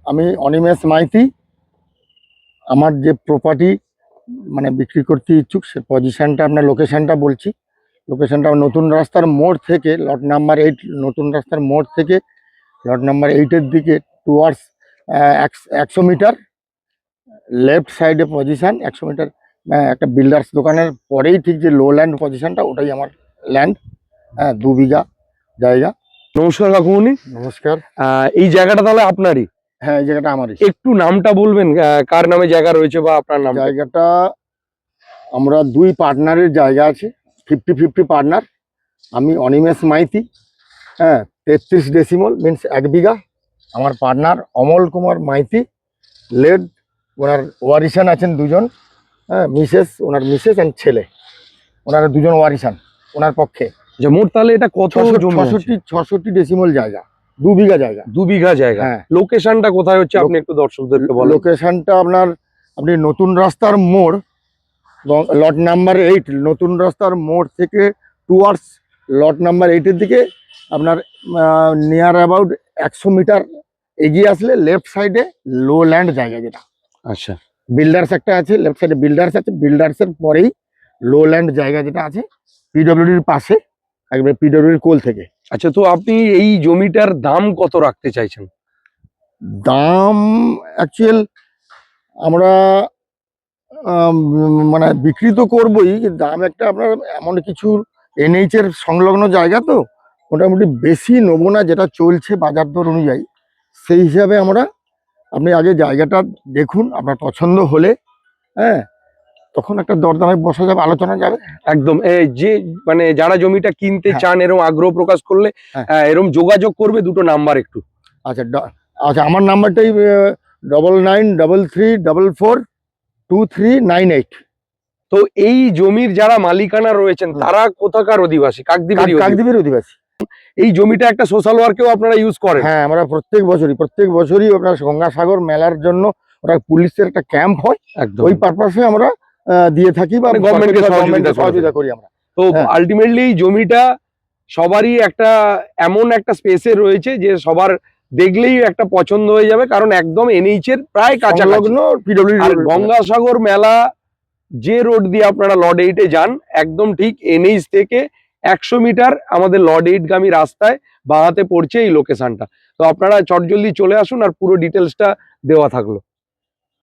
আমি অনিমেষ মাইতি। আমার যে প্রপার্টি মানে বিক্রি করতে ইচ্ছুক সে পজিশনটা আপনার লোকেশনটা বলছি। লোকেশনটা নতুন রাস্তার মোড় থেকে লট নাম্বার 8, নতুন রাস্তার মোড় থেকে লট নাম্বার 8-এর দিকে টুয়ার্ডস 100 মিটার লেফট সাইডে পজিশন। 100 মিটার একটা বিল্ডার্স দোকানের পরেই ঠিক যে লো ল্যান্ড পজিশনটা, ওটাই আমার ল্যান্ড। 2 বিঘা জায়গা। নমস্কার কাকুমনি। নমস্কার। এই জায়গাটা তাহলে আপনারই? হ্যাঁ, এই জায়গাটা আমারই। একটু নামটা বলবেন, কার নামে জায়গা রয়েছে বা আপনার নাম? জায়গাটা আমরা 2 পার্টনারের জায়গা আছে, 50-50 পার্টনার। আমি অনিমেষ মাইতি, 33 ডেসিমল মিনস 1 বিঘা। আমার পার্টনার অমল কুমার মাইতি লেড। ওনার ওয়ারিসান আছেন 2 জন, মিসেস, ওনার মিসেস অ্যান্ড ছেলে, ওনারা 2 জন ওয়ারিসান ওনার পক্ষে। যে মোট তাহলে এটা কত? 66 ডেসিমল জায়গা, 2 বিঘা জায়গা। 2 বিঘা জায়গা। হ্যাঁ। লোকেশনটা কোথায় হচ্ছে আপনি একটু দর্শকদেরকে বলেন। লোকেশনটা আপনি নতুন রাস্তার মোড়, লট নাম্বার 8, নতুন রাস্তার মোড় থেকে টুয়ার্ডস লট নাম্বার 8-এর দিকে আপনার নিয়ার অ্যাবাউট 100 মিটার এগিয়ে আসলে লেফট সাইডে লো ল্যান্ড জায়গা যেটা। আচ্ছা। বিল্ডার্স একটা আছে, লেফট সাইডে বিল্ডার্স আছে, বিল্ডার্সের পরেই লো ল্যান্ড জায়গা যেটা আছে পিডব্লিউডির পাশে, একবারে পিডব্লিউডির কোল থেকে। আচ্ছা, তো আপনি এই জমিটার দাম কত রাখতে চাইছেন? দাম অ্যাকচুয়াল আমরা মানে বিক্রি তো করবোই, কিন্তু দাম একটা আপনার এমন কিছু NH এর সংলগ্ন জায়গা তো মোটামুটি বেশি নেবো না, যেটা চলছে বাজার দর অনুযায়ী সেই হিসাবে আপনি আগে জায়গাটা দেখুন, আপনার পছন্দ হলে তখন একটা দরদামে বসা যাবে, আলোচনা যাবে। একদম। যে মানে যারা জমিটা কিনতে চান এরকম আগ্রহ প্রকাশ করলে এরকম যোগাযোগ করবে, দুটো নাম্বার একটু। আচ্ছা আচ্ছা, আমার নাম্বারটাই 9933442398। তো এই জমির যারা মালিকানা রয়েছেন তারা কোথাকার অধিবাসী? কাকদ্বীপের অধিবাসী। এই জমিটা একটা সোশ্যাল ওয়ার্কেও আপনারা ইউজ করেন? হ্যাঁ, আমরা প্রত্যেক বছরই আপনার গঙ্গাসাগর মেলার জন্য ওটা পুলিশের একটা ক্যাম্প হয়, ওই পারপাসে আমরা দিয়ে থাকি বা গভর্নমেন্টকে সহযোগিতা করি আমরা। তো আলটিমেটলি এই জমিটা সবারই একটা এমন একটা স্পেসে রয়েছে যে সবার দেখলেই একটা পছন্দ হয়ে যাবে, কারণ একদম NH এর প্রায় কাছাকাছি। আর গঙ্গাসাগর মেলা যে রোড দিয়ে আপনারা লট 8-এ যান, একদম ঠিক NH থেকে 100 মিটার আমাদের লট 8 গামী রাস্তায় বাঁ হাতে পড়ছে এই লোকেশনটা। তো আপনারা চটজলদি চলে আসুন, আর পুরো ডিটেলসটা দেওয়া থাকলো।